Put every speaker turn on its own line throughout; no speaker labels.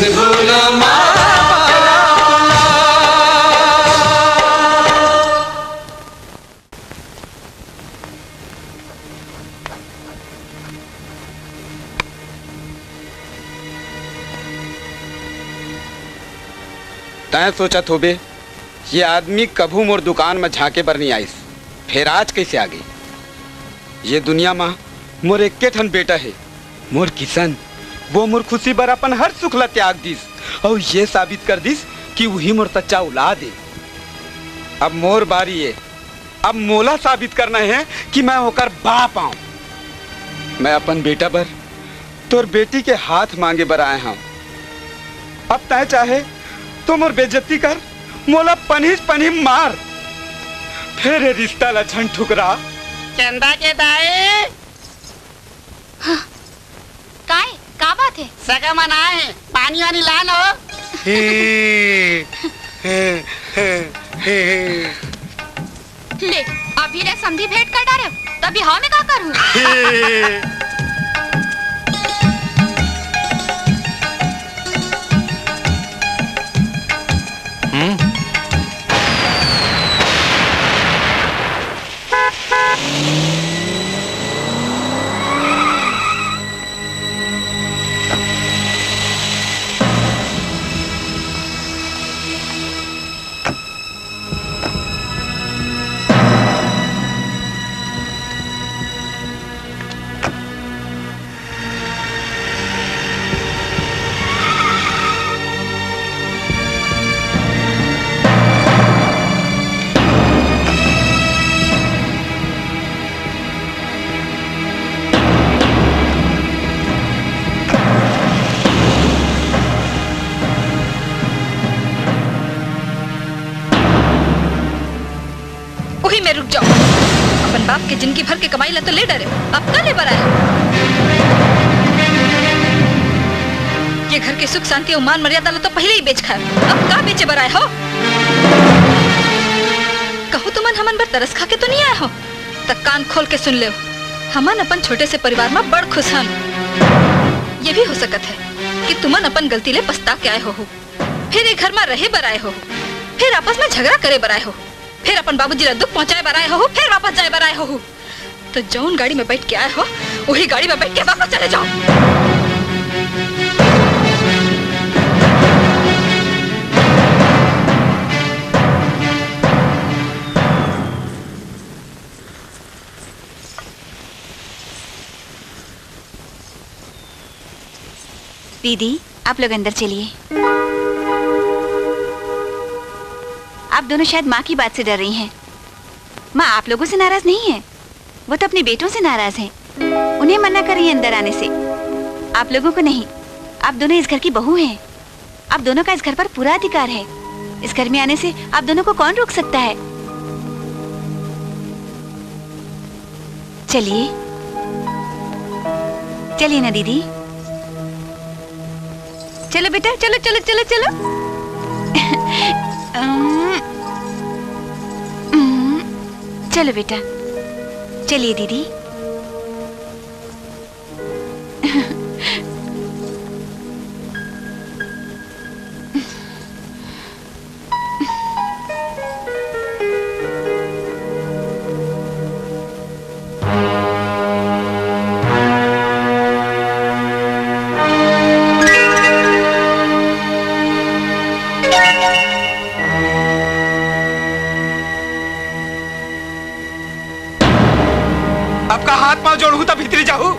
धन भूलो माँ
तैं सोचा थोबे ये आदमी कभू मोर दुकान में झाके बर नहीं आईस, फिर आज कैसे आ गई? ये दुनिया में मोर एक ठन बेटा है, मोर किशन। वो मोर खुशी बर अपन हर सुख ला त्याग दिस और ये साबित कर दिस कि वही मोर सच्चा औलाद है। अब मोर बारी है, अब मोला साबित करना है कि मैं होकर बाप आऊं। मैं अपन बेटा बर तोर बेटी के हाथ मांगे बर आए हूं। अब तय चाहे तो मोर बेइज्जती कर, मोला पन्ही मार, फिर रिश्ता ला झन ठुकरा।
चंदा के दाए
हाँ, का बात है?
सगा मनाए है, पानी वानी ला लो।
ले अभी रे समझी भेंट कर डारे तभी हाँ मैं का करूं? में रुक जाओ। अपन बाप के जिंदगी भर के कमाई ला तो ले डरे, अब का ले बराए? ये घर के सुख शांति और मान मर्यादा ला तो पहले ही बेच खाए, अब का बेचे बराए हो? कहो तुमन हमन बर तरस खा के तो नहीं आए हो, तक कान खोल के सुन ले। हमन अपन छोटे से परिवार में बड़ खुश हन। ये भी हो सकत है कि तुमन अपन गलती ले पछता के आए हो, फिर एक घर में रहे बराए हो, फिर आपस में झगड़ा करे बराए हो, फिर अपन बाबूजी ला दुख पहुंचाए बराए हो, फिर वापस जाए बराए हो। तो जौन गाड़ी में बैठ के आए हो वही गाड़ी में बैठ के वापस चले जाओ।
दीदी आप लोग अंदर चलिए। आप दोनों शायद माँ की बात से डर रही हैं। माँ आप लोगों से नाराज नहीं है, वो तो अपने बेटों से नाराज हैं। उन्हें मना कर रही है अंदर आने से, आप लोगों को नहीं। आप दोनों इस घर की बहू हैं, आप दोनों का इस घर पर पूरा अधिकार है। इस घर में आने से आप दोनों को कौन रोक सकता है? चलिए चलिए ना दीदी, चलो बेटा, चलो चलो चलो चलो। चलो बेटा, चलिए दीदी।
आपका हाथ पांव जोड़ू तब भीतरी जाऊ।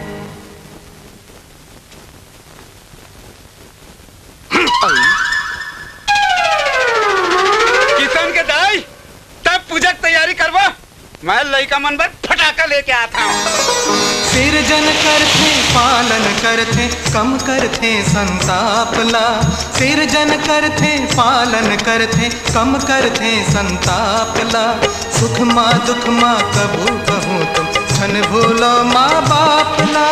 किशन के दाई तब पूजा की तैयारी करवा, मैं लड़का मन पर फटाका लेके आता हूँ।
सिरजन करते पालन करते कम करते संताप ला। सिरजन करते पालन करते कम करते संताप ला। सुख माँ दुख माँ कबू कहूँ तुम धन भूलो माँ बाप ला।